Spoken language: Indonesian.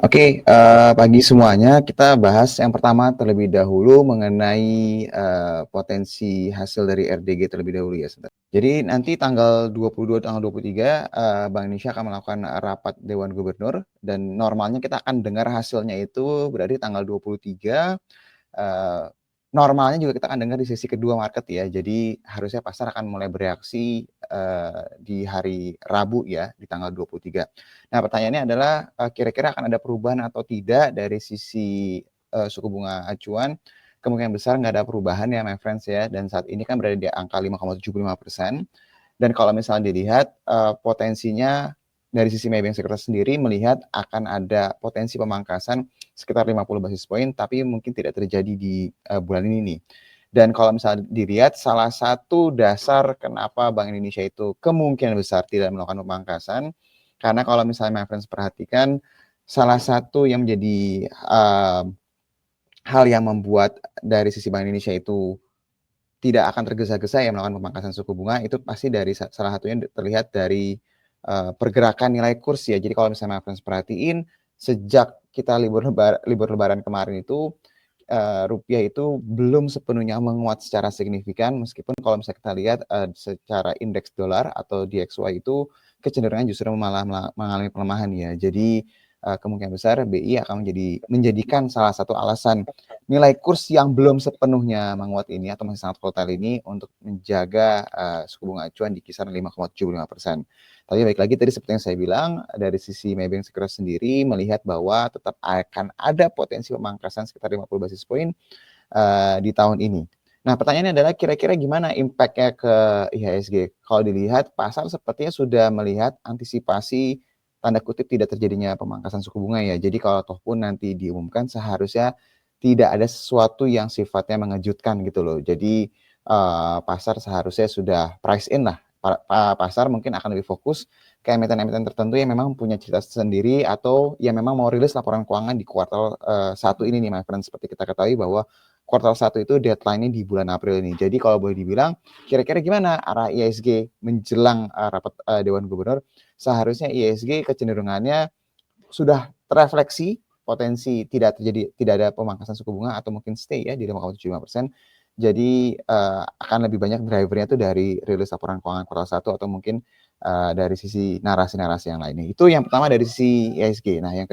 Oke, pagi semuanya. Kita bahas yang pertama terlebih dahulu mengenai, potensi hasil dari RDG terlebih dahulu ya, sebentar. Jadi nanti tanggal 22, tanggal 23, Bank Indonesia akan melakukan rapat Dewan Gubernur dan normalnya kita akan dengar hasilnya itu berarti tanggal 23. Eee, Normalnya juga kita akan dengar di sesi kedua market ya. Jadi harusnya pasar akan mulai bereaksi, di hari Rabu ya, di tanggal 23. Nah, pertanyaannya adalah, kira-kira akan ada perubahan atau tidak dari sisi, suku bunga acuan? Kemungkinan besar nggak ada perubahan ya my friends ya, dan saat ini kan berada di angka 5,75%. Dan kalau misalnya dilihat, potensinya dari sisi Maybank Securities sendiri melihat akan ada potensi pemangkasan sekitar 50 basis point, tapi mungkin tidak terjadi di, bulan ini nih. Dan kalau misalnya dilihat salah satu dasar kenapa Bank Indonesia itu kemungkinan besar tidak melakukan pemangkasan, karena kalau misalnya my friends perhatikan, salah satu yang menjadi, hal yang membuat dari sisi Bank Indonesia itu tidak akan tergesa-gesa ya melakukan pemangkasan suku bunga, itu pasti dari salah satunya terlihat dari, pergerakan nilai kurs ya. Jadi kalau misalnya Mas perhatiin, sejak kita libur lebaran kemarin itu, rupiah itu belum sepenuhnya menguat secara signifikan, meskipun kalau misalnya kita lihat, secara indeks dolar atau DXY itu kecenderungan justru malah mengalami pelemahan ya. Jadi, kemungkinan besar BI akan menjadikan salah satu alasan nilai kurs yang belum sepenuhnya menguat ini atau masih sangat volatile ini untuk menjaga, suku bunga acuan di kisaran 5,75%. Tapi balik lagi tadi seperti yang saya bilang, dari sisi Maybank Securities sendiri melihat bahwa tetap akan ada potensi pemangkasan sekitar 50 basis point, di tahun ini. Nah, pertanyaannya adalah kira-kira gimana impact-nya ke IHSG? Kalau dilihat pasar sepertinya sudah melihat antisipasi tanda kutip tidak terjadinya pemangkasan suku bunga ya. Jadi kalau toh pun nanti diumumkan seharusnya tidak ada sesuatu yang sifatnya mengejutkan gitu loh. Jadi, pasar seharusnya sudah price in lah. Pasar mungkin akan lebih fokus ke emiten-emiten tertentu yang memang punya cerita sendiri atau yang memang mau rilis laporan keuangan di kuartal, 1 ini nih my friend. Seperti kita ketahui bahwa kuartal 1 itu deadline-nya di bulan April ini. Jadi kalau boleh dibilang, kira-kira gimana arah IHSG menjelang, rapat, Dewan Gubernur? Seharusnya IHSG kecenderungannya sudah terefleksi potensi tidak ada pemangkasan suku bunga atau mungkin stay ya di 5,75%. Jadi, akan lebih banyak driver-nya tuh dari rilis laporan keuangan kuartal 1 atau mungkin, dari sisi narasi-narasi yang lainnya. Itu yang pertama dari sisi IHSG. Nah, yang